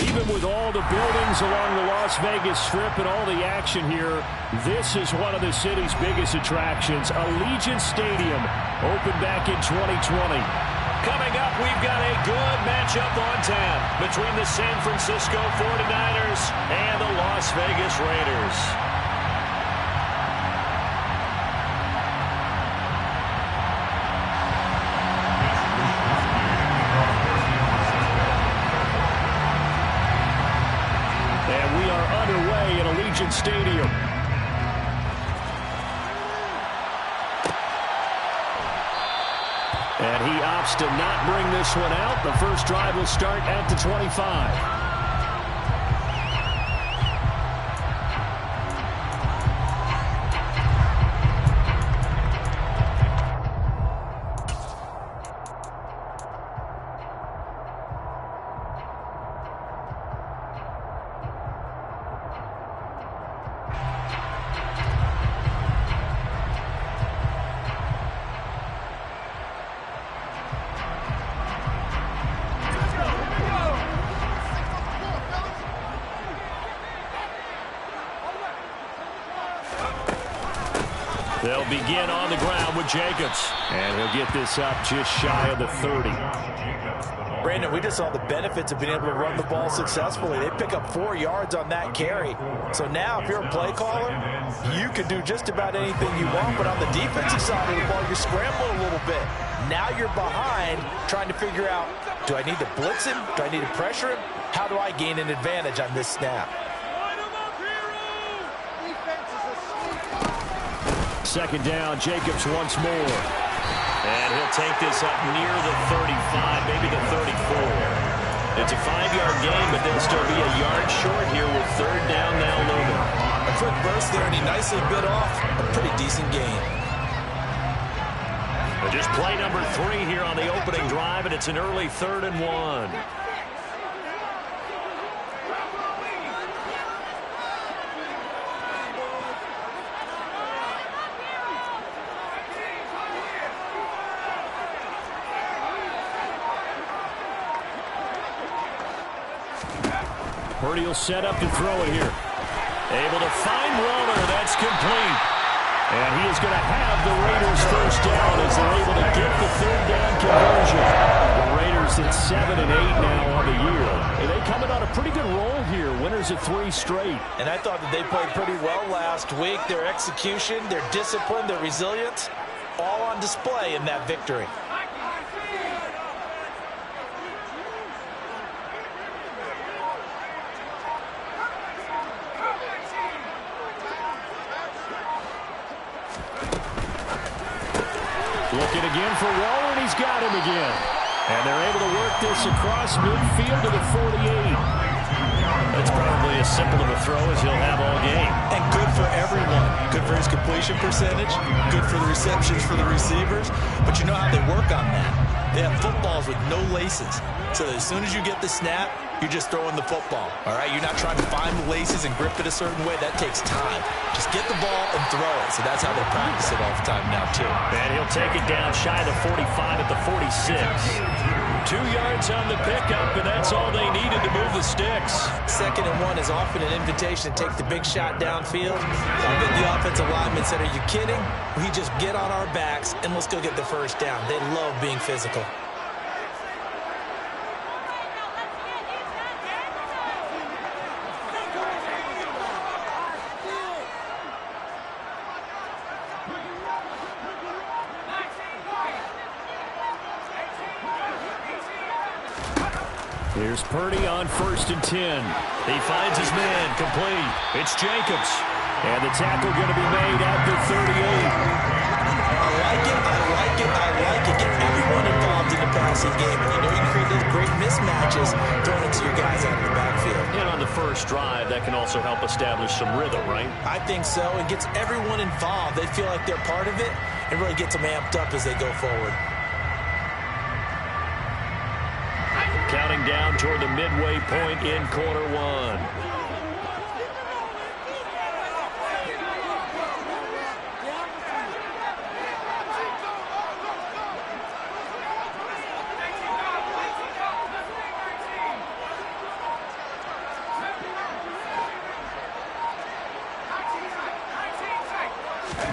Even with all the buildings along the Las Vegas Strip and all the action here, this is one of the city's biggest attractions. Allegiant Stadium opened back in 2020. Coming up, we've got a good matchup on tap between the San Francisco 49ers and the Las Vegas Raiders. Underway at Allegiant Stadium. And he opts to not bring this one out. The first drive will start at the 25. They'll begin on the ground with Jacobs. And he'll get this up just shy of the 30. Brandon, we just saw the benefits of being able to run the ball successfully. They pick up 4 yards on that carry. So now if you're a play caller, you can do just about anything you want. But on the defensive side of the ball, you're scrambling a little bit. Now you're behind trying to figure out, do I need to blitz him? Do I need to pressure him? How do I gain an advantage on this snap? Second down, Jacobs once more. And he'll take this up near the 35, maybe the 34. It's a 5-yard gain, but they'll still be a yard short here with third down now looming. A quick burst there, and he nicely bit off a pretty decent gain. Just play number 3 here on the opening drive, and it's an early 3rd and 1. Purdy will set up to throw it here. Able to find Waller. That's complete. And he is going to have the Raiders first down as they're able to get the third down conversion. The Raiders at 7-8 now on the year. And they coming on a pretty good roll here. Winners of 3 straight. And I thought that they played pretty well last week. Their execution, their discipline, their resilience, all on display in that victory. Looking again for Waller, and he's got him again. And they're able to work this across midfield to the 48. That's probably as simple of a throw as he'll have all game. And good for everyone. Good for his completion percentage. Good for the receptions for the receivers. But you know how they work on that. They have footballs with no laces. So as soon as you get the snap, you're just throwing the football. All right? You're not trying to find the laces and grip it a certain way. That takes time. Just get the ball and throw it. So that's how they practice it all the time now, too. And he'll take it down shy of the 45 at the 46. 2 yards on the pickup, and that's all they needed to move the sticks. 2nd and 1 is often an invitation to take the big shot downfield. I bet the offensive lineman said, are you kidding? We just get on our backs and let's go get the first down. They love being physical. Here's Purdy on 1st and 10. He finds his man, complete. It's Jacobs. And the tackle going to be made at the 38. I like it, I like it, I like it. Get everyone involved in the passing game. And you know you create those great mismatches throwing it to your guys out of the backfield. And on the first drive, that can also help establish some rhythm, right? I think so. It gets everyone involved. They feel like they're part of it and really gets them amped up as they go forward. Counting down toward the midway point in quarter 1.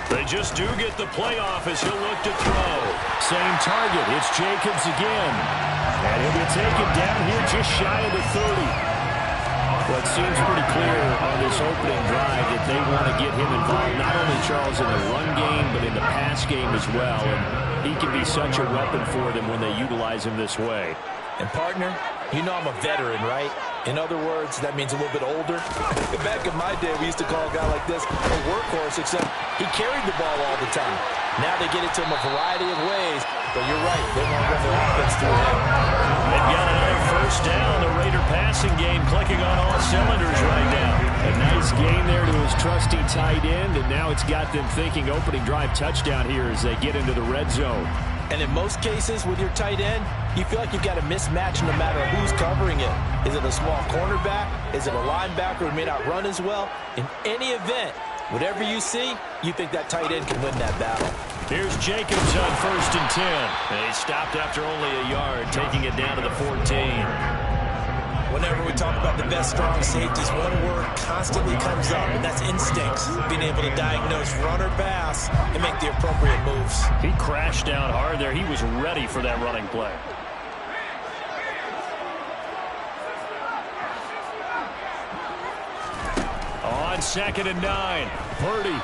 They just do get the playoff as he'll look to throw. Same target. It's Jacobs again. And he'll be taken down here just shy of the 30. Well, it seems pretty clear on this opening drive that they want to get him involved, not only, Charles, in the run game, but in the pass game as well. And he can be such a weapon for them when they utilize him this way. And, partner, you know I'm a veteran, right? In other words, that means a little bit older. Back in my day, we used to call a guy like this a workhorse, except he carried the ball all the time. Now they get it to him a variety of ways. But you're right, they want to run their offense through him. They've got another first down. The Raider passing game clicking on all cylinders right now. A nice gain there to his trusty tight end, and now it's got them thinking opening drive touchdown here as they get into the red zone. And in most cases with your tight end, you feel like you've got a mismatch no matter who's covering it. Is it a small cornerback? Is it a linebacker who may not run as well? In any event, whatever you see, you think that tight end can win that battle. Here's Jacobs on 1st and 10. And he stopped after only a yard, taking it down to the 14. Whenever we talk about the best strong safeties, one word constantly comes up, and that's instincts. Being able to diagnose run or pass and make the appropriate moves. He crashed down hard there. He was ready for that running play. On 2nd and 9, Purdy.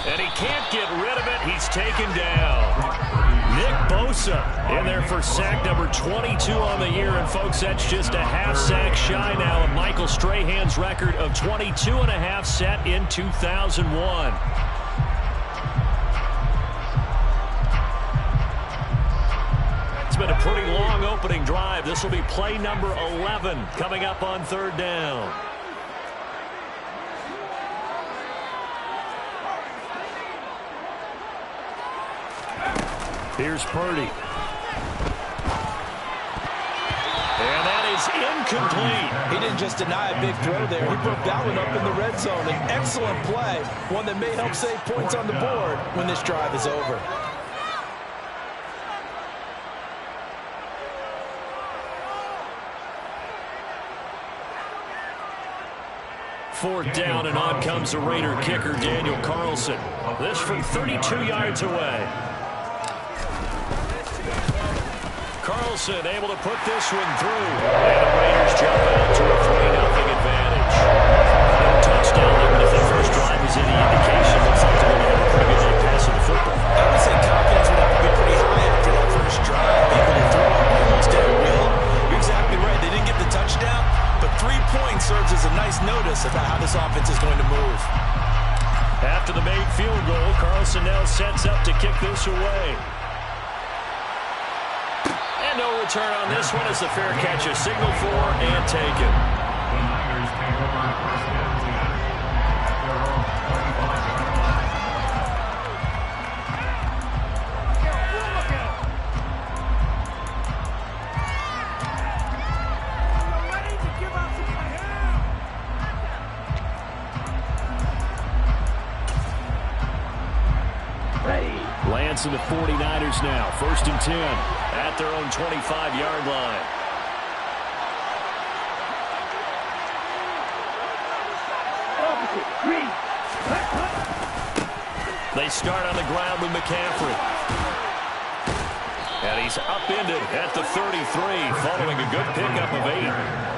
And he can't get rid of it. He's taken down. Nick Bosa in there for sack number 22 on the year. And, folks, that's just a half sack shy now of Michael Strahan's record of 22 and a half set in 2001. It's been a pretty long opening drive. This will be play number 11 coming up on 3rd down. Here's Purdy. And that is incomplete. He didn't just deny a big throw there. He broke that one up in the red zone. An excellent play, one that may help save points on the board when this drive is over. Fourth down, and on comes the Raider kicker, Daniel Carlson. This from 32 yards away. Carlson able to put this one through. And the Raiders jump out to a 3-0 advantage. No touchdown there, but if the first drive is any indication, looks like they're going to have a pretty good day passing the football. I would say confidence would have to be pretty high after that first drive. Able to throw it instead of will. You're exactly right. They didn't get the touchdown, but 3 points serves as a nice notice about how this offense is going to move. After the made field goal, Carlson now sets up to kick this away. And no return on this one as the fair catch is signaled for and taken. Lance and the 49ers now. 1st and 10 at their own 25-yard line. They start on the ground with McCaffrey. And he's upended at the 33 following a good pickup of 8.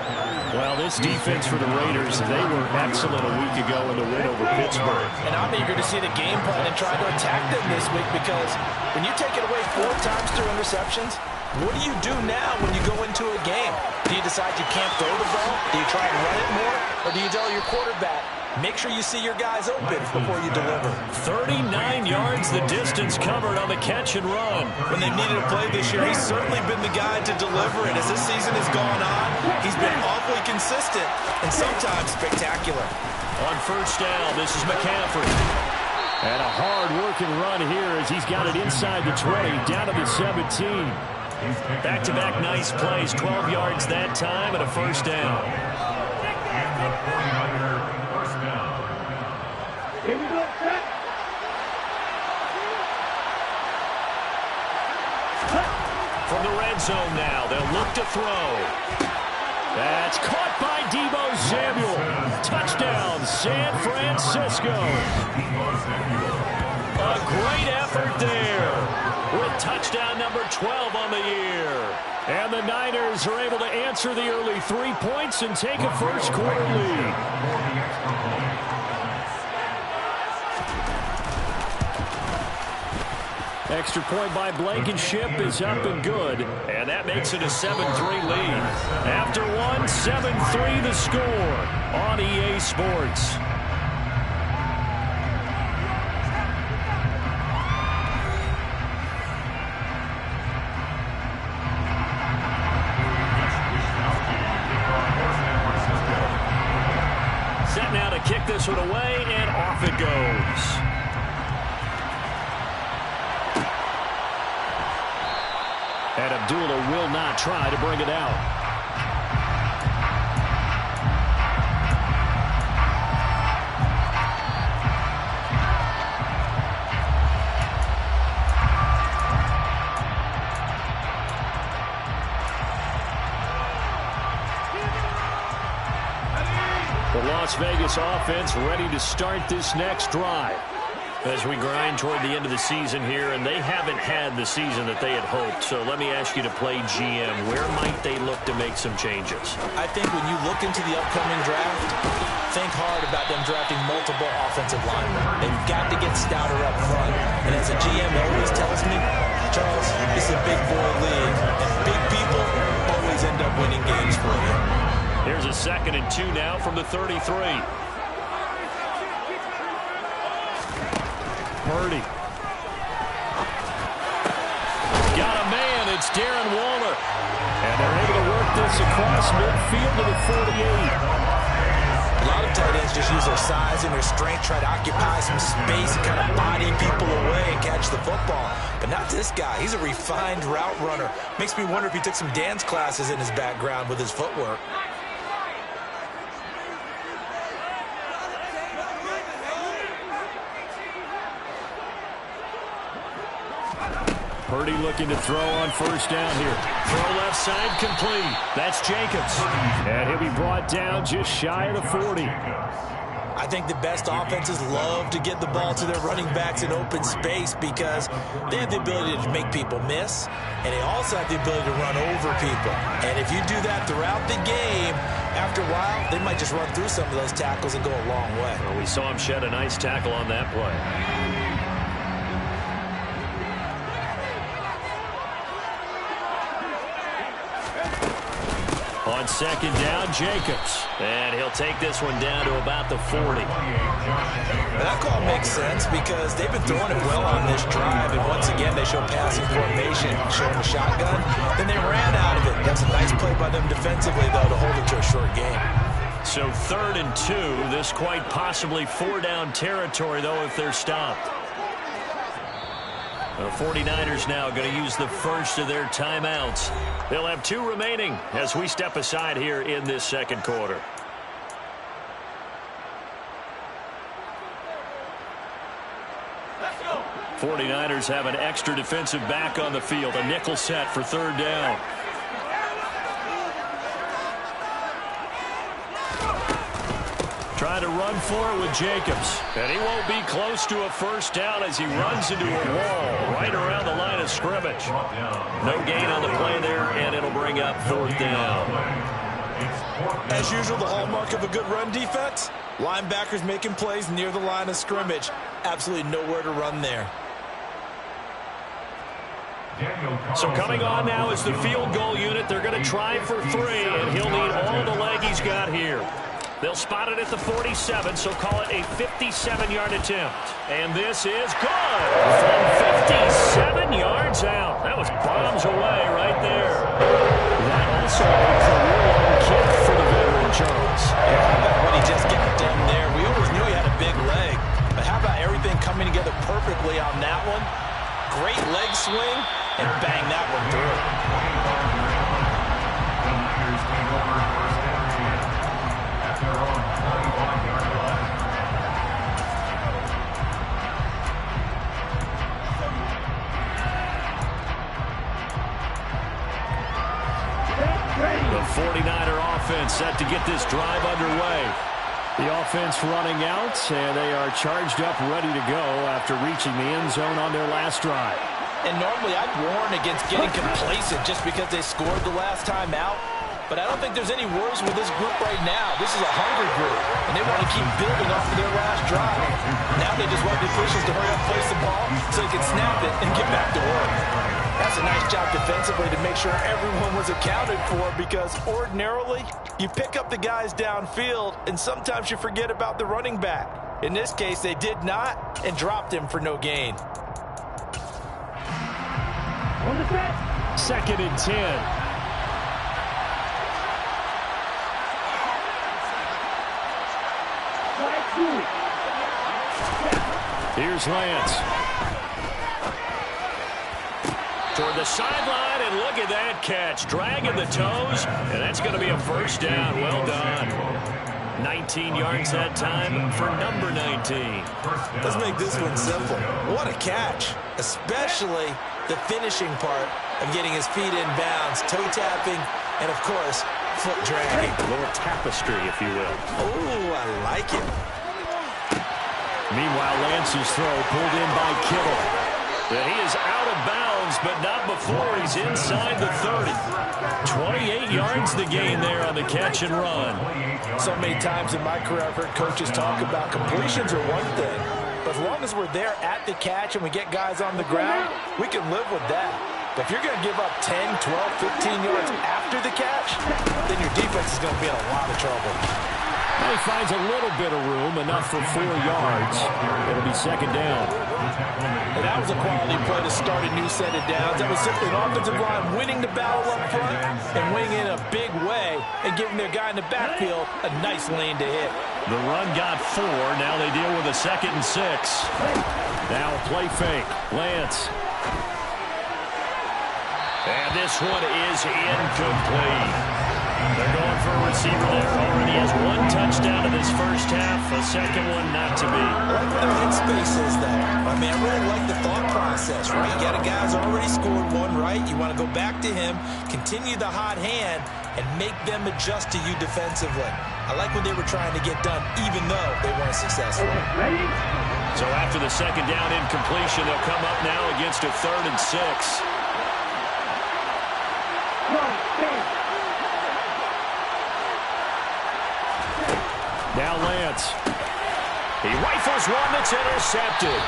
Well, this defense for the Raiders, they were excellent a week ago in the win over Pittsburgh. And I'm eager to see the game plan and try to attack them this week, because when you take it away 4 times through interceptions, what do you do now when you go into a game? Do you decide you can't throw the ball? Do you try and run it more? Or do you tell your quarterback, make sure you see your guys open before you deliver? 39 yards the distance covered on the catch and run. When they've needed a play this year, he's certainly been the guy to deliver. And as this season has gone on, he's been awfully consistent and sometimes spectacular. On 1st down, this is McCaffrey. And a hard-working run here as he's got it inside the 20, down to the 17. Back-to-back nice plays, 12 yards that time and a 1st down. From the red zone now, they'll look to throw. That's caught by Deebo Samuel. Touchdown, San Francisco. A great effort there with touchdown number 12 on the year. And the Niners are able to answer the early 3 points and take a first-quarter lead. Extra point by Blankenship is up and good. And that makes it a 7-3 lead. After one, 7-3 the score on EA Sports. Set now to kick this one away, and off it goes. And Abdullah will not try to bring it out. The Las Vegas offense ready to start this next drive. As we grind toward the end of the season here, and they haven't had the season that they had hoped. So let me ask you to play GM. Where might they look to make some changes? I think when you look into the upcoming draft, think hard about them drafting multiple offensive linemen. They've got to get stouter up front. And as a GM always tells me, Charles, it's a big boy league, and big people always end up winning games for you. Here's a 2nd and 2 now from the 33. Purdy. Got a man. It's Darren Waller. And they're able to work this across midfield to the 48. A lot of tight ends just use their size and their strength, try to occupy some space and kind of body people away and catch the football. But not this guy. He's a refined route runner. Makes me wonder if he took some dance classes in his background with his footwork. Purdy looking to throw on first down here. Throw left side complete. That's Jacobs. And he'll be brought down just shy of the 40. I think the best offenses love to get the ball to their running backs in open space because they have the ability to make people miss, and they also have the ability to run over people. And if you do that throughout the game, after a while, they might just run through some of those tackles and go a long way. Well, we saw him shed a nice tackle on that play. On second down, Jacobs. And he'll take this one down to about the 40. That call makes sense because they've been throwing it well on this drive, and once again they show passing formation, showing a shotgun. Then they ran out of it. That's a nice play by them defensively, though, to hold it to a short game. So 3rd and 2. This quite possibly 4-down territory, though, if they're stopped. The 49ers now going to use the first of their timeouts. They'll have 2 remaining as we step aside here in this second quarter. Let's go. 49ers have an extra defensive back on the field. A nickel set for 3rd down. Trying to run for it with Jacobs. And he won't be close to a first down as he runs into a wall right around the line of scrimmage. No gain on the play there, and it'll bring up 4th down. As usual, the hallmark of a good run defense, linebackers making plays near the line of scrimmage. Absolutely nowhere to run there. So coming on now is the field goal unit. They're going to try for 3, and he'll need all the leg he's got here. They'll spot it at the 47, so call it a 57-yard attempt. And this is good from 57 yards out. That was bombs away right there. That also a career-long kick for the veteran, Charles. Yeah, how about what he just got done there? We always knew he had a big leg. But how about everything coming together perfectly on that one? Great leg swing, and bang that one through. The 49er offense set to get this drive underway. The offense running out, and they are charged up, ready to go after reaching the end zone on their last drive. And normally I'd warn against getting complacent just because they scored the last time out. But I don't think there's any worries with this group right now. This is a hungry group, and they want to keep building off of their last drive. Now they just want the officials to hurry up, place the ball, so they can snap it and get back to work. That's a nice job defensively to make sure everyone was accounted for, because ordinarily you pick up the guys downfield, and sometimes you forget about the running back. In this case, they did not and dropped him for no gain. Second and 10. Here's Lance. Toward the sideline, and look at that catch. Dragging the toes, and that's going to be a first down. Well done. 19 yards that time for number 19. Let's make this one simple. What a catch, especially the finishing part of getting his feet in bounds, toe tapping, and of course, foot dragging. A little tapestry, if you will. Oh, I like it. Meanwhile, Lance's throw pulled in by Kittle. And he is out of bounds, but not before he's inside the 30. 28 yards the gain there on the catch and run. So many times in my career I've heard coaches talk about completions are one thing, but as long as we're there at the catch and we get guys on the ground, we can live with that. But if you're going to give up 10, 12, 15 yards after the catch, then your defense is going to be in a lot of trouble. He finds a little bit of room, enough for 4 yards. It'll be second down. And that was a quality play to start a new set of downs. That was simply an offensive line winning the battle up front and winning in a big way and giving their guy in the backfield a nice lane to hit. The run got 4. Now they deal with a 2nd and 6. Now play fake. Lance. And this one is incomplete. They're going for a receiver there. Already has 1 touchdown in this first half. A second one not to be. I like where their headspace is, though. I mean, I really like the thought process, right? You got a guy who's already scored 1, right? You want to go back to him, continue the hot hand, and make them adjust to you defensively. I like what they were trying to get done, even though they weren't successful. So after the second down incompletion, they'll come up now against a 3rd and 6. Now Lance. He rifles one that's intercepted.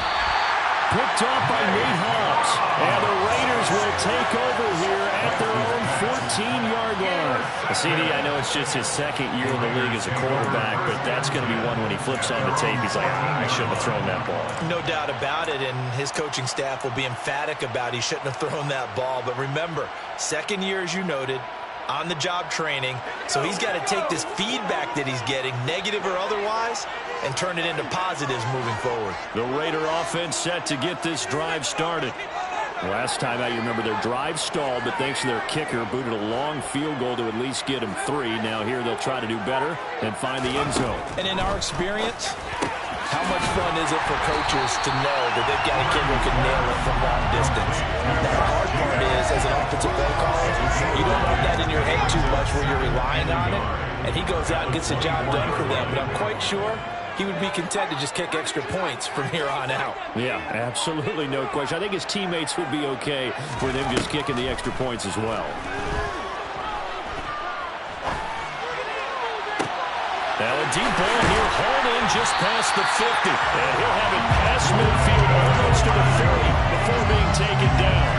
Picked off by Nate Hobbs. And the Raiders will take over here at their own 14-yard line. CD, I know it's just his 2nd year in the league as a quarterback, but that's going to be one when he flips on the tape. He's like, I shouldn't have thrown that ball. No doubt about it, and his coaching staff will be emphatic about he shouldn't have thrown that ball. But remember, 2nd year, as you noted, on-the-job training, so he's got to take this feedback that he's getting, negative or otherwise, and turn it into positives moving forward. The Raider offense set to get this drive started. Last time out, you remember their drive stalled, but thanks to their kicker, booted a long field goal to at least get him 3. Now here they'll try to do better and find the end zone. And in our experience, how much fun is it for coaches to know that they've got a kid who can nail it from long distance? Now, the hard part is, as an offensive play caller, you don't want that in your head too much where you're relying on it, and he goes out and gets the job done for them. But I'm quite sure he would be content to just kick extra points from here on out. Yeah, absolutely no question. I think his teammates would be okay with him just kicking the extra points as well. Now a deep ball here, hauled in just past the 50. And he'll have it past midfield almost to the 30 before being taken down.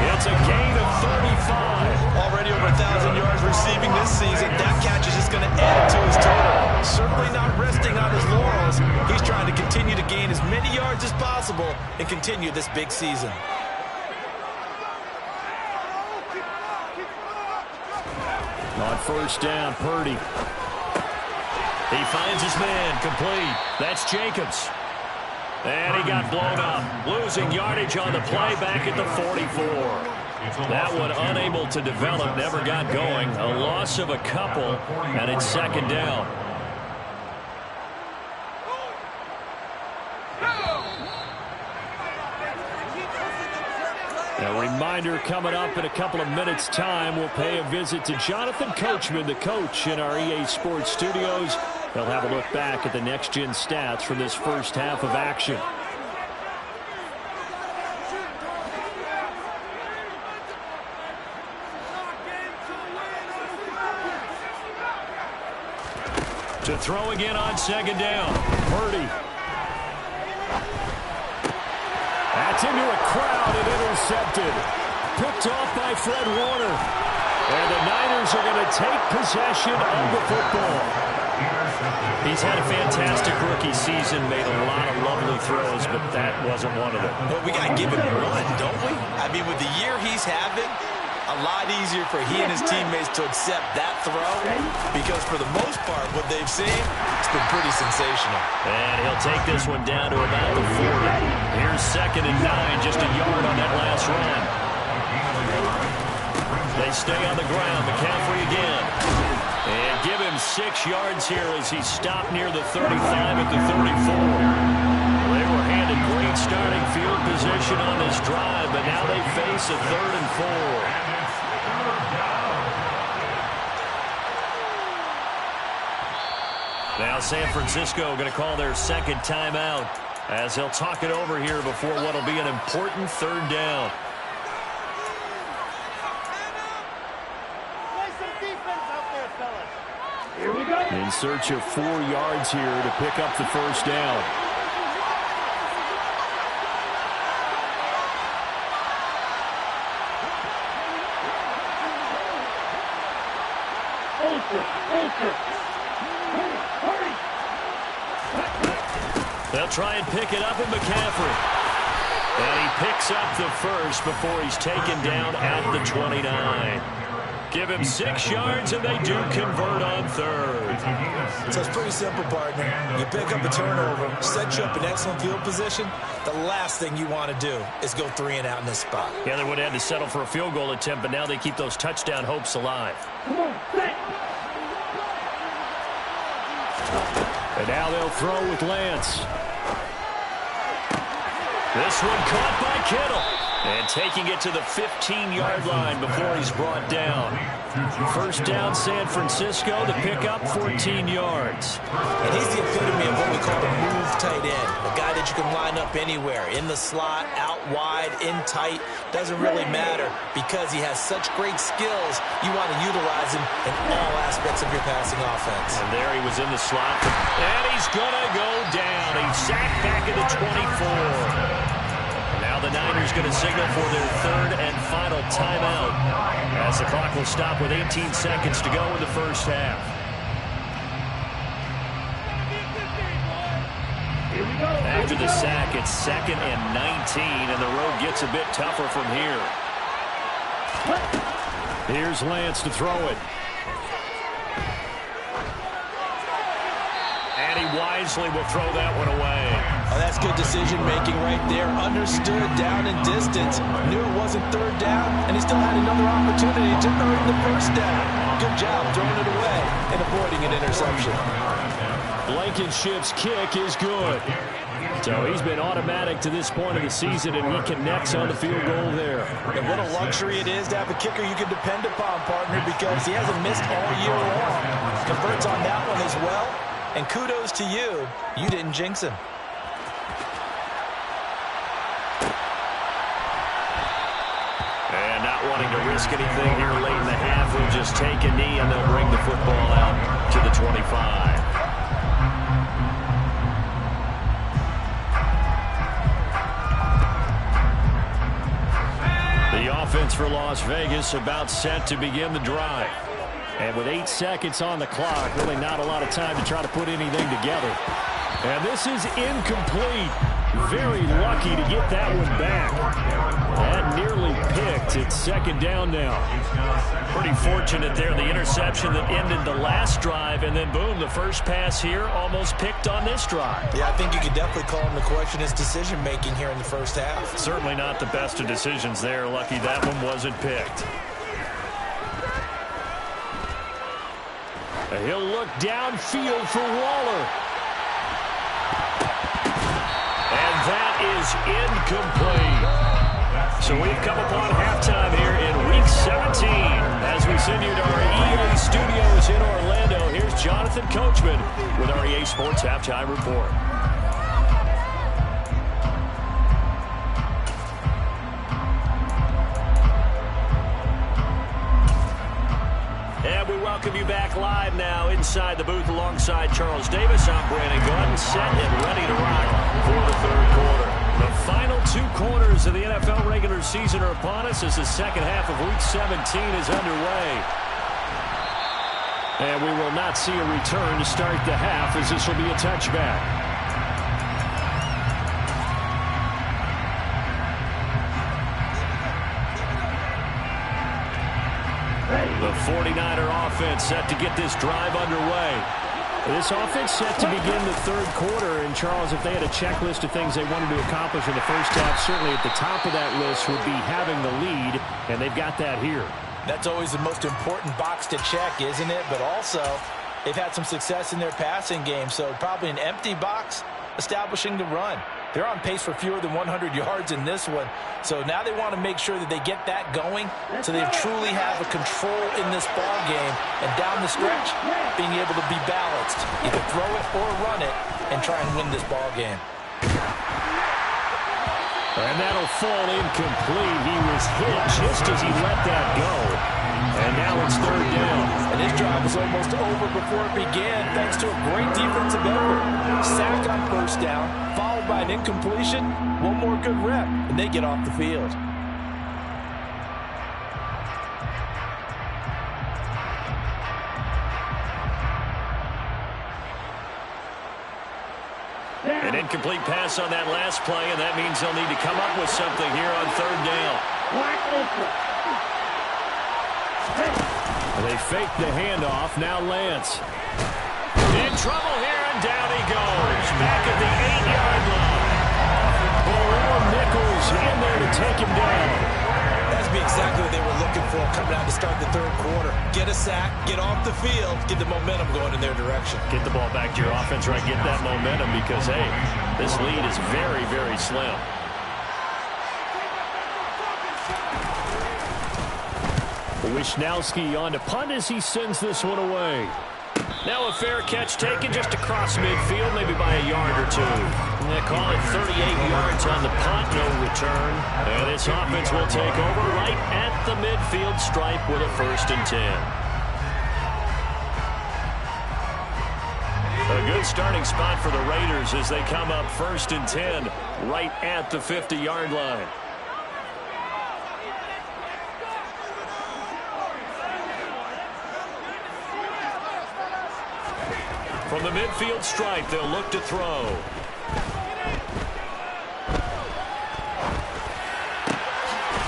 It's a gain of 35. Already over 1,000 yards receiving this season. That catch is just going to add to his total. Certainly not resting on his laurels. He's trying to continue to gain as many yards as possible and continue this big season. On first down, Purdy. He finds his man, complete. That's Jacobs. And he got blown up. Losing yardage on the play back at the 44. That one unable to develop, never got going. A loss of a couple, and it's second down. A reminder coming up in a couple of minutes' time. We'll pay a visit to Jonathan Coachman, the coach in our EA Sports Studios. They'll have a look back at the next-gen stats from this first half of action. To throw again on second down. Purdy. That's into a crowd and intercepted. Picked off by Fred Warner. And the Niners are going to take possession of the football. He's had a fantastic rookie season, made a lot of lovely throws, but that wasn't one of them. Well, we got to give him one, don't we? I mean, with the year he's having, a lot easier for he and his teammates to accept that throw because for the most part, what they've seen, it's been pretty sensational. And he'll take this one down to about the 40. Here's 2nd and 9, just a yard on that last run. They stay on the ground. McCaffrey again. And give him 6 yards here as he stopped near the 35 at the 34. They were handed great starting field position on this drive, but now they face a 3rd and 4. Now San Francisco going to call their 2nd timeout as they'll talk it over here before what will be an important 3rd down. In search of 4 yards here to pick up the first down. They'll try and pick it up with McCaffrey. And he picks up the first before he's taken down at the 29. Give him 6 yards, and they do convert on 3rd. So it's pretty simple, partner. You pick up a turnover, set you up in excellent field position. The last thing you want to do is go 3 and out in this spot. Yeah, they would have had to settle for a field goal attempt, but now they keep those touchdown hopes alive. And now they'll throw with Lance. This one caught by Kittle. And taking it to the 15-yard line before he's brought down. First down, San Francisco to pick up 14 yards. And he's the epitome of what we call a move tight end. A guy that you can line up anywhere, in the slot, out wide, in tight. Doesn't really matter because he has such great skills. You want to utilize him in all aspects of your passing offense. And there he was in the slot. And he's going to go down. He's sacked back at the 24. Now the Niners going to signal for their 3rd and final timeout as the clock will stop with 18 seconds to go in the first half. After the sack, it's 2nd and 19, and the road gets a bit tougher from here. Here's Lance to throw it. And he wisely will throw that one away. Oh, that's good decision-making right there. Understood down and distance. Knew it wasn't 3rd down, and he still had another opportunity to earn the first down. Good job throwing it away and avoiding an interception. Blankenship's kick is good. So he's been automatic to this point of the season, and he connects on the field goal there. And what a luxury it is to have a kicker you can depend upon, partner, because he hasn't missed all year long. Converts on that one as well. And kudos to you. You didn't jinx him. And not wanting to risk anything here late in the half, he'll just take a knee and they'll bring the football out to the 25. The offense for Las Vegas about set to begin the drive. And with 8 seconds on the clock, really not a lot of time to try to put anything together. And this is incomplete. Very lucky to get that one back. That nearly picked. It's 2nd down now. Pretty fortunate there. The interception that ended the last drive, and then boom, the first pass here almost picked on this drive. Yeah, I think you could definitely call him to question his decision-making here in the first half. Certainly not the best of decisions there. Lucky that one wasn't picked. He'll look downfield for Waller. And that is incomplete. So we've come upon halftime here in Week 17 as we send you to our EA studios in Orlando. Here's here's Jonathan Coachman with our EA Sports Halftime Report. And we welcome you back live now inside the booth alongside Charles Davis. I'm Brandon Gaudin, set and ready to rock for the third quarter. The final 2 quarters of the NFL regular season are upon us as the second half of Week 17 is underway. And we will not see a return to start the half as this will be a touchback. The 49er offense set to get this drive underway. This offense set to begin the third quarter. And, Charles, if they had a checklist of things they wanted to accomplish in the first half, certainly at the top of that list would be having the lead, and they've got that here. That's always the most important box to check, isn't it? But also, they've had some success in their passing game, so probably an empty box establishing the run. They're on pace for fewer than 100 yards in this one. So now they want to make sure that they get that going so they truly have a control in this ball game. And down the stretch, being able to be balanced. Either throw it or run it and try and win this ball game. And that'll fall incomplete. He was hit just as he let that go. And now it's third down. And his drive was almost over before it began thanks to a great defensive effort. Sack on first down, followed by an incompletion. One more good rep, and they get off the field. An incomplete pass on that last play, and that means they'll need to come up with something here on third down. They fake the handoff. Now Lance. In trouble here, and down he goes. Back at the 8-yard line. Bilal Nichols in there to take him down. That's exactly what they were looking for coming out to start the third quarter. Get a sack, get off the field, get the momentum going in their direction. Get the ball back to your offense, right? Get that momentum because, hey, this lead is very, very slim. Wisnowski on to punt as he sends this one away. Now a fair catch taken just across midfield, maybe by a yard or two. And they call it 38 yards on the punt, no return. And this offense will take over right at the midfield stripe with a 1st and 10. A good starting spot for the Raiders as they come up 1st and 10 right at the 50-yard line. From the midfield stripe, they'll look to throw.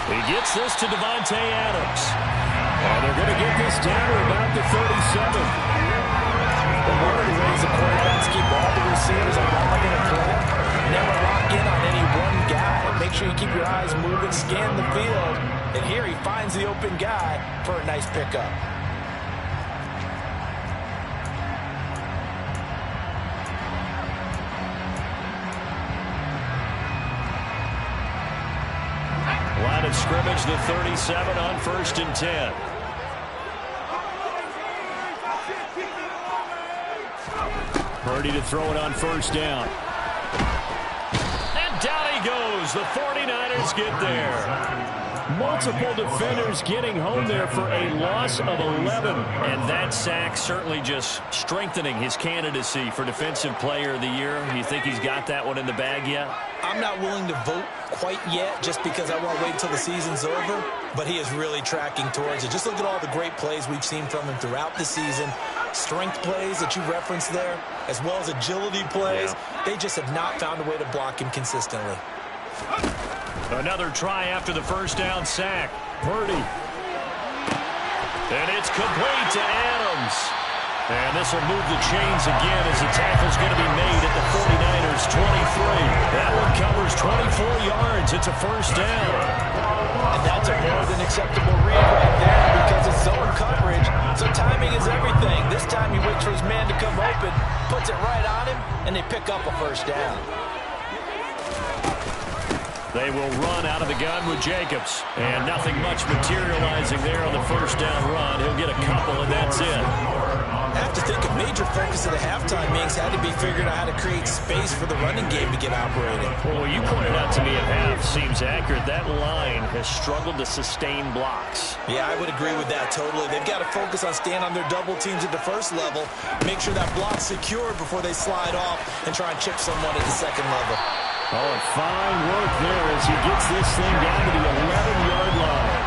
He gets this to Davante Adams. And they're going to get this down to about the 37. One of the ways the quarterbacks keep all the receivers on running in a play, never lock in on any one guy. Make sure you keep your eyes moving, scan the field. And here he finds the open guy for a nice pickup. Line of scrimmage, the 37 on 1st and 10. Purdy to throw it on 1st down. And down he goes. The 49ers get there. Multiple defenders getting home there for a loss of 11. And that sack certainly just strengthening his candidacy for Defensive Player of the Year. You think he's got that one in the bag yet? I'm not willing to vote quite yet just because I want to wait until the season's over, but he is really tracking towards it. Just look at all the great plays we've seen from him throughout the season. Strength plays that you referenced there, as well as agility plays. Yeah. They just have not found a way to block him consistently. Another try after the 1st down sack. Purdy. And it's complete to Adams. And this will move the chains again as the tackle's going to be made at the 49ers' 23. That one covers 24 yards. It's a 1st down. And that's a more than acceptable read right there because it's zone coverage. So timing is everything. This time he waits for his man to come open, puts it right on him, and they pick up a 1st down. They will run out of the gun with Jacobs. And nothing much materializing there on the 1st down run. He'll get a couple, and that's it. I have to think a major focus of the halftime means had to be figuring out how to create space for the running game to get operating. Well, you pointed out to me at half seems accurate. That line has struggled to sustain blocks. Yeah, I would agree with that totally. They've got to focus on staying on their double teams at the first level, make sure that block's secured before they slide off and try and chip someone at the second level. Oh, and fine work there as he gets this thing down to the 11-yard line.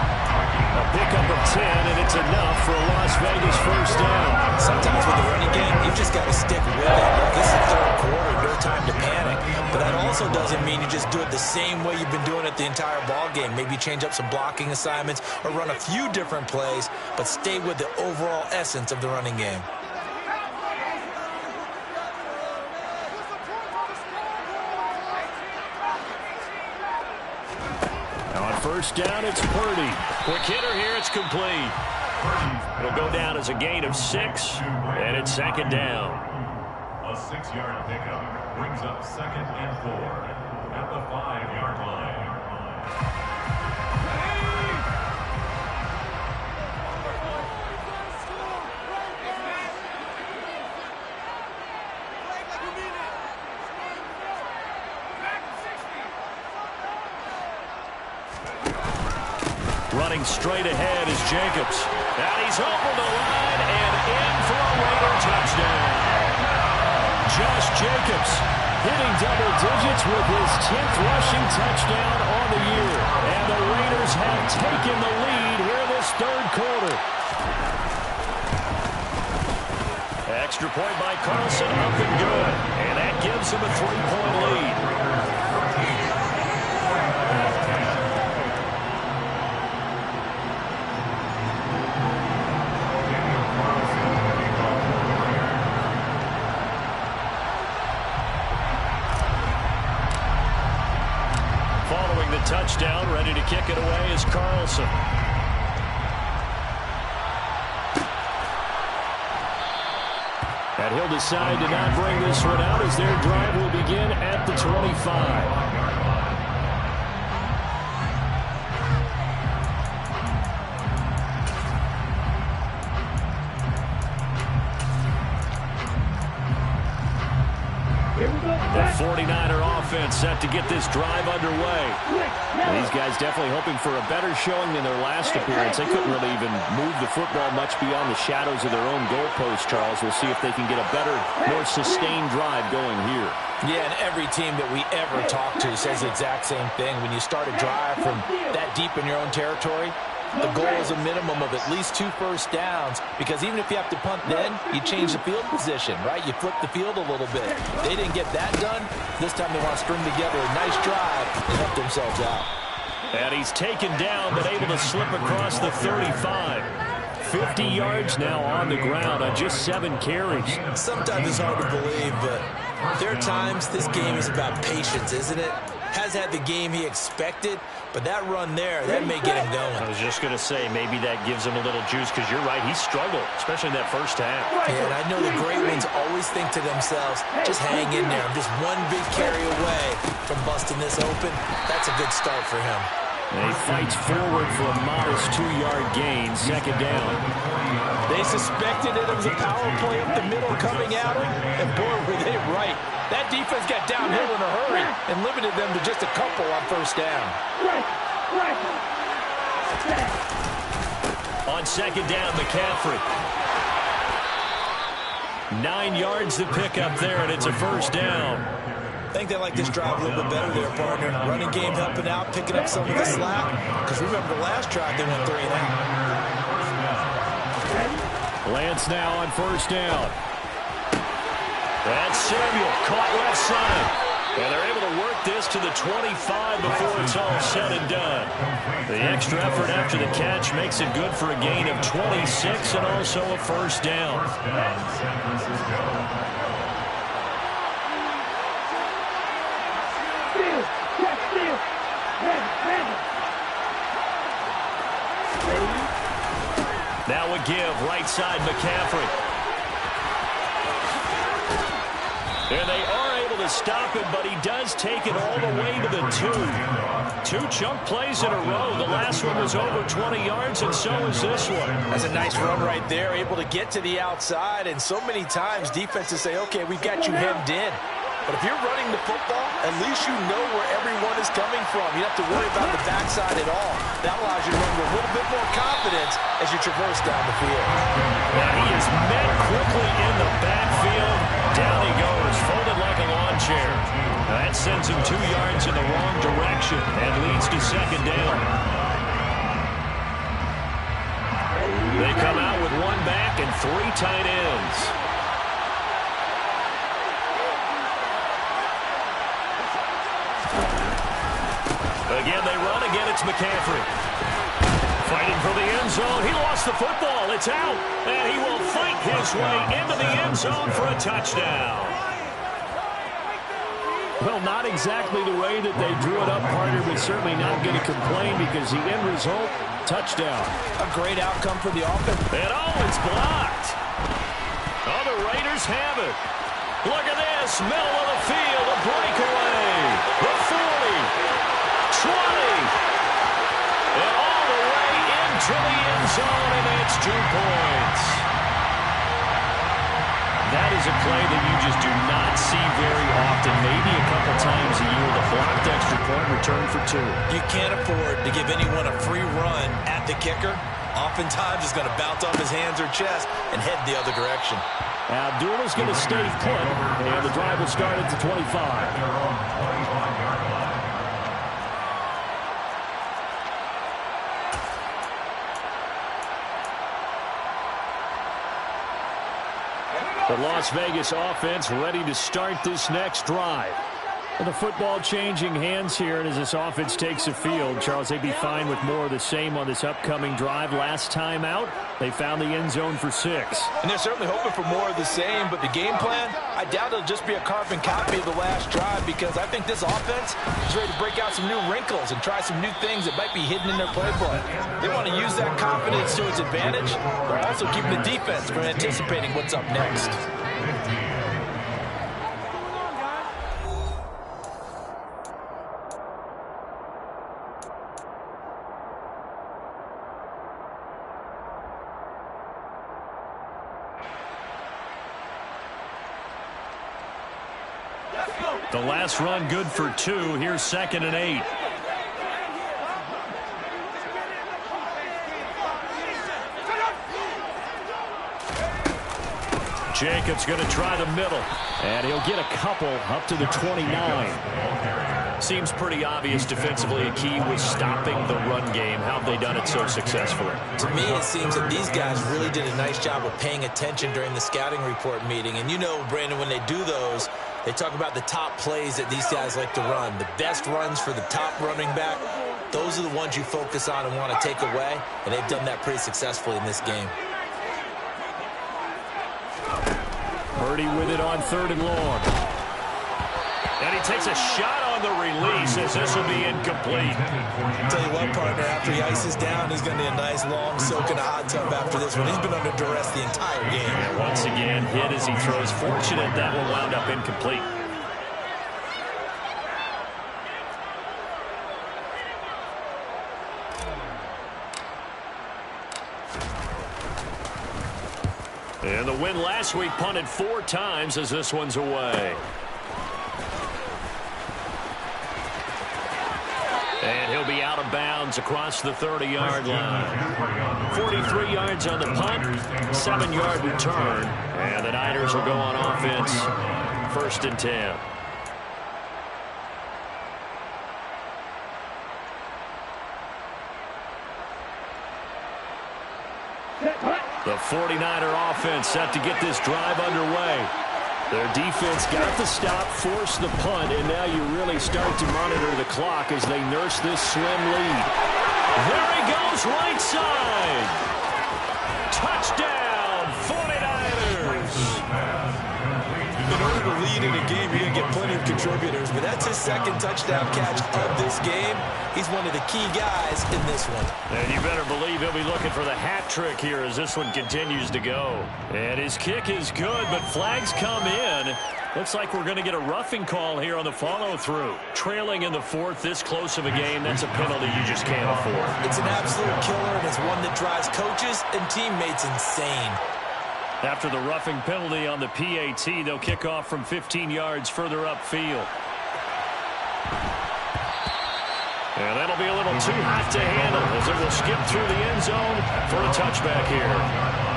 A pickup of 10, and it's enough for a Las Vegas first down. Sometimes with the running game, you've just got to stick with it. This is third quarter, no time to panic. But that also doesn't mean you just do it the same way you've been doing it the entire ball game. Maybe change up some blocking assignments or run a few different plays, but stay with the overall essence of the running game. Now on first down, it's Purdy. Quick hitter here, it's complete. It'll go down as a gain of 6, and it's second down. A 6-yard pickup brings up 2nd and 4 at the 5-yard line. Running straight ahead is Jacobs. And he's over the line and in for a Raider touchdown. Josh Jacobs hitting double digits with his 10th rushing touchdown on the year. And the Raiders have taken the lead here in this third quarter. Extra point by Carlson, up and good. And that gives him a 3-point lead. Following the touchdown, ready to kick it away is Carlson. And he'll decide to not bring this one out as their drive will begin at the 25. The 49er offense set to get this drive underway. These guys definitely hoping for a better showing than their last appearance. They couldn't really even move the football much beyond the shadows of their own goalpost, Charles. We'll see if they can get a better, more sustained drive going here. Yeah, and every team that we ever talk to says the exact same thing. When you start a drive from that deep in your own territory, the goal is a minimum of at least 2 first downs, because even if you have to punt then, you change the field position, right? You flip the field a little bit. They didn't get that done. This time they want to string together a nice drive and help themselves out. And he's taken down, but able to slip across the 35. 50 yards now on the ground on just 7 carries. Sometimes it's hard to believe, but there are times this game is about patience, isn't it? Has had the game he expected, but that run there, that may get him going. I was just going to say, maybe that gives him a little juice, because you're right, he struggled, especially in that first half. Yeah, and I know the great ones always think to themselves, just hang in there. I'm just one big carry away from busting this open. That's a good start for him. And he fights forward for a modest 2-yard gain, second down. They suspected it was a power play up the middle coming at him, and boy, were they right. That defense got downhill in a hurry and limited them to just a couple on first down. On second down, McCaffrey. 9 yards to pick up there, and it's a first down. I think they like this drive a little bit better there, partner. Running game helping out, picking up some of the slack. Because remember the last drive, they went 3 and out. Lance now on first down. That's Samuel, caught left side. And they're able to work this to the 25 before it's all said and done. The extra effort after the catch makes it good for a gain of 26 and also a first down. Now a give, right side McCaffrey. And they are able to stop him, but he does take it all the way to the 2. 2 chunk plays in a row. The last one was over 20 yards, and so is this one. That's a nice run right there, able to get to the outside. And so many times defenses say, okay, we've got you hemmed in. But if you're running the football, at least you know where everyone is coming from. You don't have to worry about the backside at all. That allows you to run with a little bit more confidence as you traverse down the field. Now he is met quickly in the backfield. Down he goes, folded like a lawn chair. That sends him 2 yards in the wrong direction and leads to second down. They come out with 1 back and 3 tight ends. Again, they run. Again, it's McCaffrey. Fighting for the end zone. He lost the football. It's out. And he will fight his way into the end zone for a touchdown. Well, not exactly the way that they drew it up, partner, but certainly not going to complain because the end result, touchdown. A great outcome for the offense. And it's blocked. Oh, the Raiders have it. Look at this. Middle of the field, a breakaway. The 40. 20, and all the way into the end zone, and it's 2 points. That is a play that you just do not see very often, maybe a couple times a year. The blocked extra point return for 2. You can't afford to give anyone a free run at the kicker. Oftentimes, it's going to bounce off his hands or chest and head the other direction. Abdullah's going to stay put, and the drive will start at the 25. The Las Vegas offense ready to start this next drive. And the football changing hands here, and as this offense takes the field, Charles, they'd be fine with more of the same on this upcoming drive. Last time out, they found the end zone for 6. And they're certainly hoping for more of the same, but the game plan, I doubt it'll just be a carbon copy of the last drive because I think this offense is ready to break out some new wrinkles and try some new things that might be hidden in their playbook. They want to use that confidence to its advantage, but also keeping the defense from anticipating what's up next. The last run good for 2. Here's 2nd and 8. Jacobs going to try the middle. And he'll get a couple up to the 29. Seems pretty obvious defensively a key was stopping the run game. How have they done it so successfully? To me, it seems that these guys really did a nice job of paying attention during the scouting report meeting. And you know, Brandon, when they do those, they talk about the top plays that these guys like to run. The best runs for the top running back, those are the ones you focus on and want to take away. And they've done that pretty successfully in this game. Purdy with it on 3rd and long. And he takes a shot on the release as this will be incomplete. I'll tell you what, partner, after he ices down, he's going to be a nice long soak in a hot tub after this one. He's been under duress the entire game. And once again, hit as he throws. Fortunate that one wound up incomplete. And the win last week punted 4 times as this one's away. And he'll be out of bounds across the 30-yard line. 43 yards on the punt, 7-yard return. And the Niners will go on offense, 1st and 10. The 49er offense set to get this drive underway. Their defense got the stop, forced the punt, and now you really start to monitor the clock as they nurse this slim lead. There he goes, right side. Touchdown, 49ers. In order to lead in a game, you're going to get plenty of contributors, but that's his 2nd touchdown catch of this game. He's one of the key guys in this one. And you better believe he'll be looking for the hat trick here as this one continues to go. And his kick is good, but flags come in. Looks like we're going to get a roughing call here on the follow-through. Trailing in the fourth, this close of a game, that's a penalty you just can't afford. It's an absolute killer, and it's one that drives coaches and teammates insane. After the roughing penalty on the PAT, they'll kick off from 15 yards further upfield. And that'll be a little too hot to handle as it will skip through the end zone for a touchback here.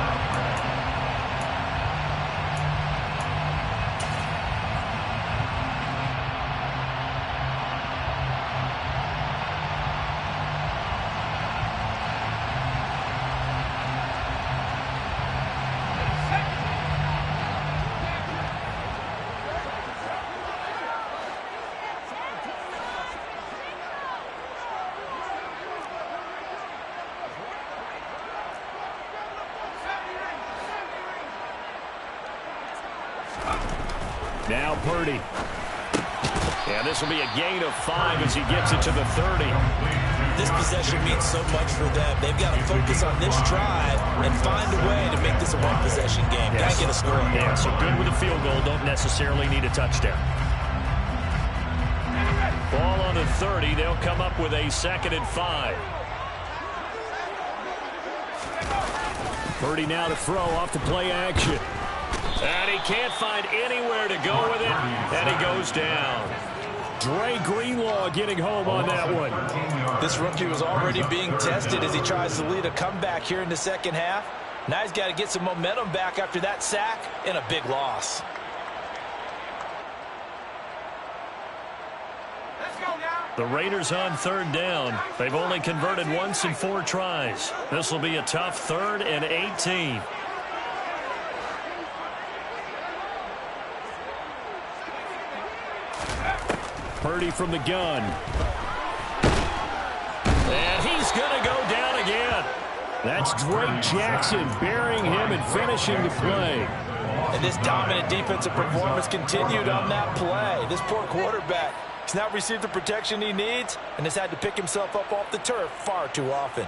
Now Purdy. And this will be a gain of 5 as he gets it to the 30. This possession means so much for them. They've got to focus on this drive and find a way to make this a one-possession game. Yes. Got to get a score. Yeah, so good with a field goal. Don't necessarily need a touchdown. Ball on the 30. They'll come up with a 2nd and 5. Purdy now to throw off the play action. And he can't find anywhere to go with it, and he goes down. Dre Greenlaw getting home on that one. This rookie was already being tested as he tries to lead a comeback here in the second half. Now he's got to get some momentum back after that sack and a big loss. The Raiders on 3rd down. They've only converted once in 4 tries. This will be a tough 3rd and 18. Purdy from the gun. And he's going to go down again. That's Drake Jackson burying him and finishing the play. And this dominant defensive performance continued on that play. This poor quarterback has not received the protection he needs and has had to pick himself up off the turf far too often.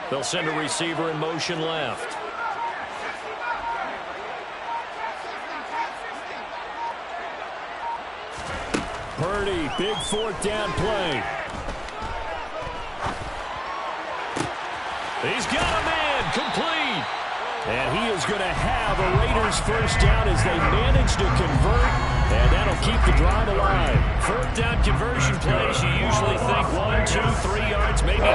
They'll send a receiver in motion left. Purdy, big 4th down play. He's got a man, complete. And he is going to have a Raiders 1st down as they manage to convert, and that'll keep the drive alive. 4th down conversion plays, you usually think 1, 2, 3 yards, maybe 10.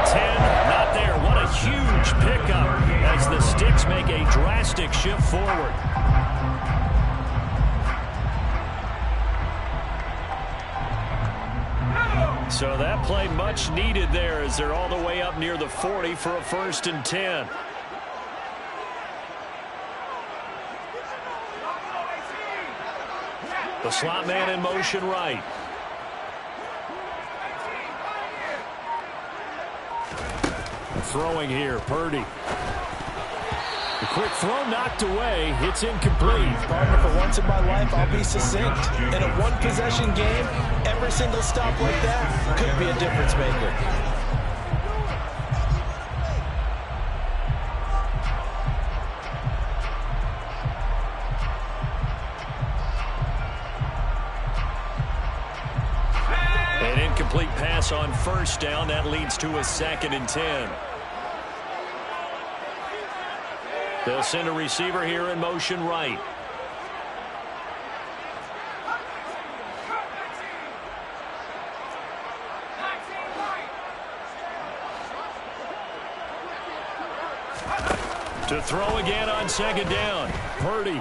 Not there. What a huge pickup as the Sticks make a drastic shift forward. So that play much needed there as they're all the way up near the 40 for a 1st and 10. The slot man in motion right. Throwing here, Purdy. The quick throw knocked away. It's incomplete. Partner, for once in my life, I'll be succinct. In a one-possession game, every single stop like that could be a difference maker. An incomplete pass on 1st down. That leads to a 2nd and 10. They'll send a receiver here in motion right. To throw again on 2nd down. Purdy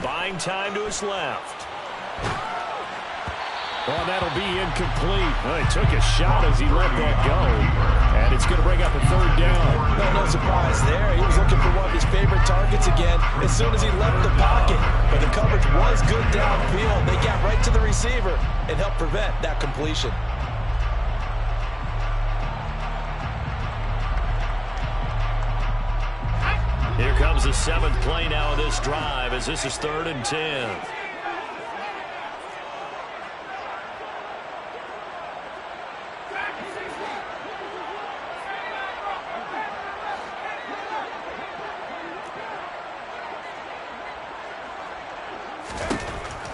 buying time to his left. Oh, that'll be incomplete. Well, he took a shot as he let that go. And it's going to bring up a 3rd down. No surprise there. He was looking for one of his favorite targets again as soon as he left the pocket. But the coverage was good downfield. They got right to the receiver and helped prevent that completion. Here comes the 7th play now of this drive as this is 3rd and 10.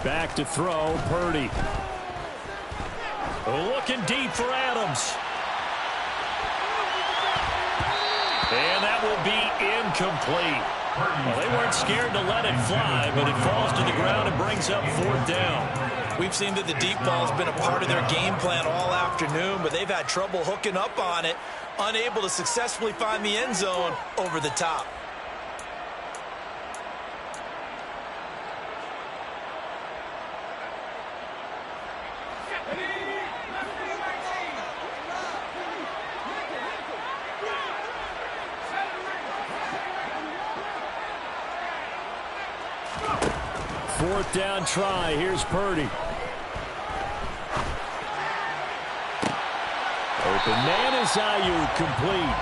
Back to throw, Purdy. Looking deep for Adams. And that will be incomplete. Well, they weren't scared to let it fly, but it falls to the ground and brings up 4th down. We've seen that the deep ball has been a part of their game plan all afternoon, but they've had trouble hooking up on it, unable to successfully find the end zone over the top. Fourth down try. Here's Purdy. Open man is Ayuk, complete.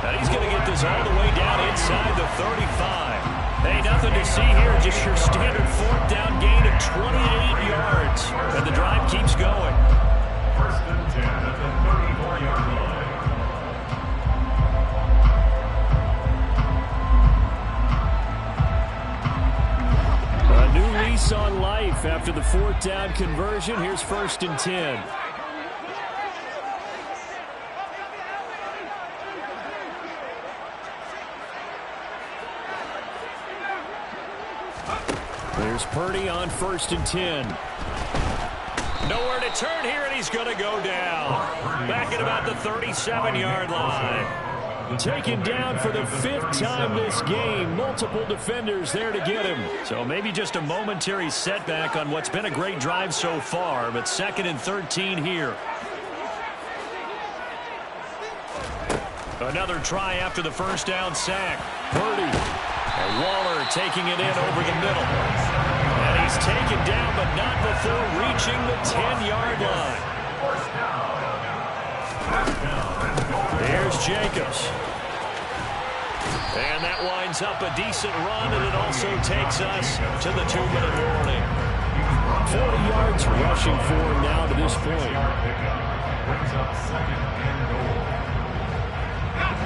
Now he's going to get this all the way down inside the 35. Hey, nothing to see here. Just your standard 4th down gain of 28 yards. And the drive keeps going. 1st and 10 at the 34-yard line. New lease on life after the 4th down conversion. Here's 1st and 10. There's Purdy on 1st and 10. Nowhere to turn here, and he's going to go down. Back at about the 37-yard line. Taken down for the 5th time this game. Multiple defenders there to get him. So maybe just a momentary setback on what's been a great drive so far, but 2nd and 13 here. Another try after the 1st down sack. Purdy. And Waller taking it in over the middle. And he's taken down, but not before reaching the 10-yard line. Here's Jacobs. And that winds up a decent run, and it also takes us to the 2-minute warning. 40 yards rushing for him now to this point. Brings up 2nd and goal.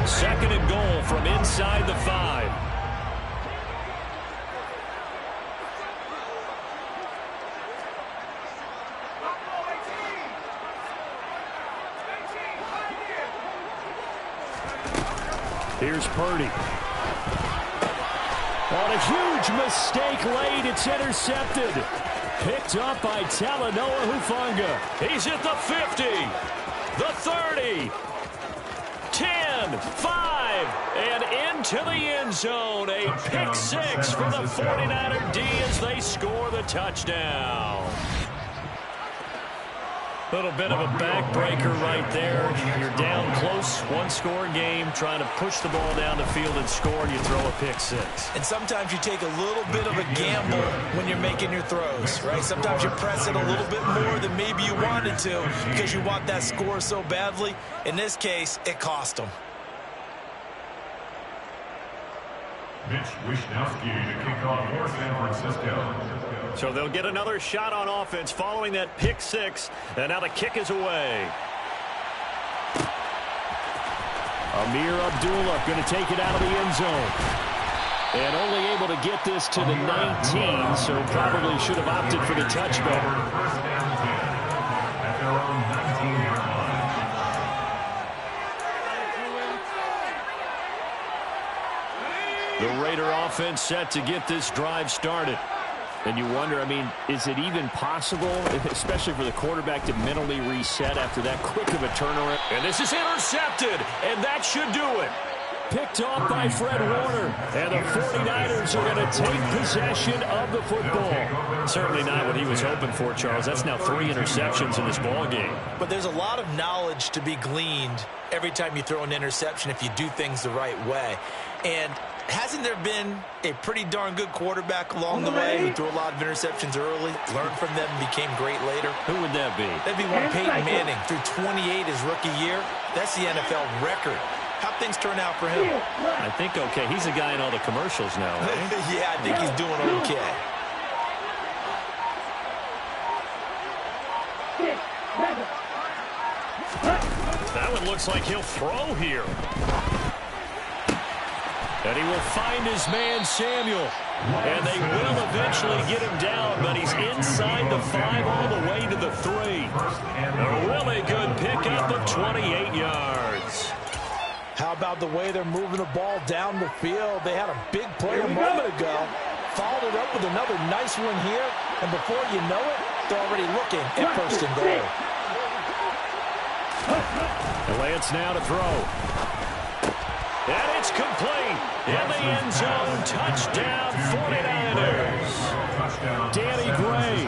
2nd and goal from inside the 5. Here's Purdy. On a huge mistake late, it's intercepted. Picked up by Talanoa Hufanga. He's at the 50, the 30, 10, 5, and into the end zone. A pick 6 for the 49er D as they score the touchdown. Little bit of a backbreaker right there. You're down close, 1-score game, trying to push the ball down the field and score, and you throw a pick 6. And sometimes you take a little bit of a gamble when you're making your throws, right? Sometimes you press it a little bit more than maybe you wanted to because you want that score so badly. In this case, it cost them. Mitch Wishnowsky to kick off for San Francisco. So they'll get another shot on offense following that pick 6, and now the kick is away. Amir Abdullah going to take it out of the end zone. And only able to get this to the 19, so probably should have opted for the touchback. 1st and 10 at their own 19-yard line. The Raider offense set to get this drive started. And you wonder, I mean, is it even possible, especially for the quarterback, to mentally reset after that quick of a turnaround? And this is intercepted, and that should do it. Picked off by Fred Warner. And the 49ers are going to take possession of the football. Certainly not what he was hoping for, Charles. That's now 3 interceptions in this ball game. But there's a lot of knowledge to be gleaned every time you throw an interception if you do things the right way. And hasn't there been a pretty darn good quarterback along the way who threw a lot of interceptions early, learned from them, and became great later? Who would that be? That'd be one Peyton Manning. Threw 28 his rookie year. That's the NFL record. How'd things turn out for him? I think okay. He's a guy in all the commercials now, right? Yeah, I think he's doing okay. That one looks like he'll throw here. And he will find his man, Samuel. And they will eventually get him down, but he's inside the 5 all the way to the 3. A really good pickup of 28 yards. How about the way they're moving the ball down the field? They had a big play a moment ago. Followed it up with another nice one here. And before you know it, they're already looking at first and goal. Lance now to throw. And it's complete. In the end zone, touchdown 49ers. Danny Gray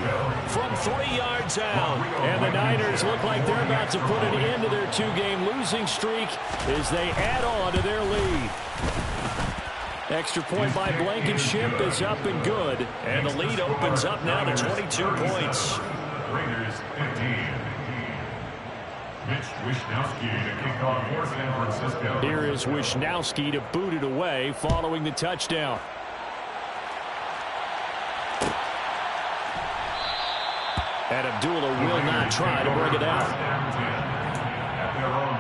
from 3 yards out. And the Niners look like they're about to put an end to their 2-game losing streak as they add on to their lead. Extra point by Blankenship is up and good. And the lead opens up now to 22 points. Raiders 15. Mitch Wishnowsky to kick off for San Francisco. Here is Wishnowsky to boot it away following the touchdown. And Abdullah will not try to bring it out. At their own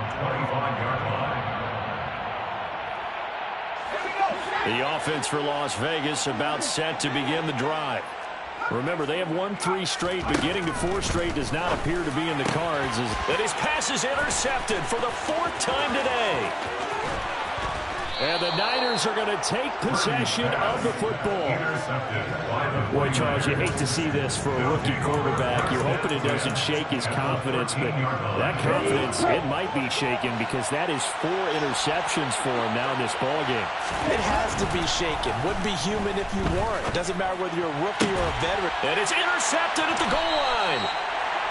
25-yard line. The offense for Las Vegas about set to begin the drive. Remember, they have won 3 straight, but getting to 4 straight does not appear to be in the cards. And his pass is intercepted for the 4th time today. And the Niners are going to take possession of the football. Boy, Charles, you hate to see this for a rookie quarterback. You're hoping it doesn't shake his confidence, but that confidence, it might be shaken because that is 4 interceptions for him now in this ballgame. It has to be shaken. Wouldn't be human if you weren't. It doesn't matter whether you're a rookie or a veteran. And it's intercepted at the goal line.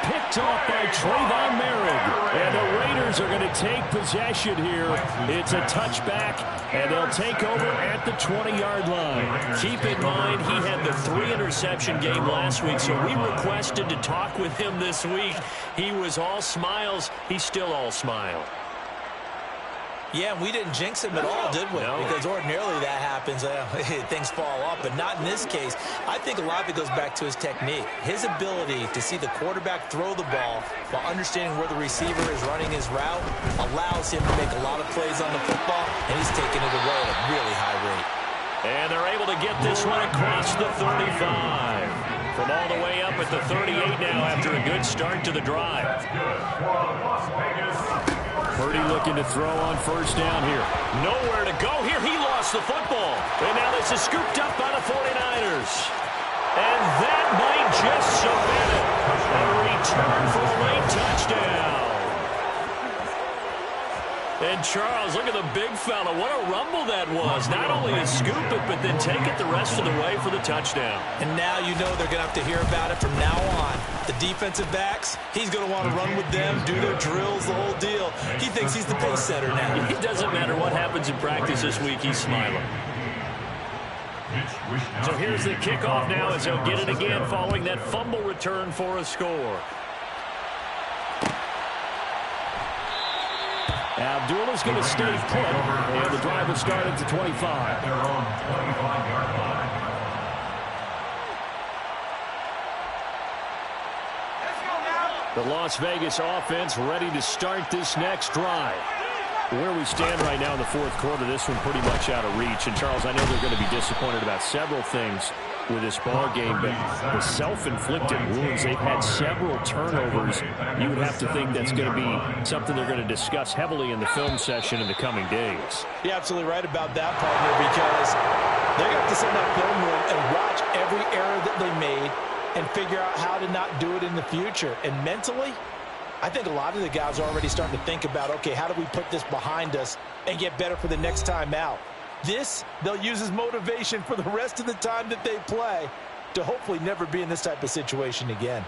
Picked off by Trayvon Merrick. And the Raiders are going to take possession here. It's a touchback, and they'll take over at the 20-yard line. Keep in mind, he had the 3-interception game last week, so we requested to talk with him this week. He was all smiles. He's still all smile. Yeah, we didn't jinx him at all, did we? No. Because ordinarily that happens. Things fall off, but not in this case. I think a lot of it goes back to his technique. His ability to see the quarterback throw the ball while understanding where the receiver is running his route allows him to make a lot of plays on the football, and he's taking it away at a really high rate. And they're able to get this one across the 35. From all the way up at the 38 now after a good start to the drive. Purdy looking to throw on first down here. Nowhere to go here. He lost the football. And now this is scooped up by the 49ers. And that might just cement it. A return for a late touchdown. And Charles, look at the big fella. What a rumble that was. Not only to scoop it, but then take it the rest of the way for the touchdown. And now you know they're going to have to hear about it from now on. The defensive backs, he's going to want to run with them, do their drills, the whole deal. He thinks he's the pace setter now. It doesn't matter what happens in practice this week. He's smiling. So here's the kickoff now as he'll get it again following that fumble return for a score. Abdullah's going to stay put, and the drive will start at the 25. Their own 25-yard line. The Las Vegas offense ready to start this next drive. Where we stand right now in the 4th quarter, this one pretty much out of reach. And, Charles, I know they're going to be disappointed about several things with this ball game, but the self-inflicted wounds, they've had several turnovers. You would have to think that's going to be something they're going to discuss heavily in the film session in the coming days. You're absolutely right about that, partner, because they're going to have to sit in that film room and watch every error that they made and figure out how to not do it in the future. And mentally, I think a lot of the guys are already starting to think about, okay, how do we put this behind us and get better for the next time out? This, they'll use as motivation for the rest of the time that they play to hopefully never be in this type of situation again.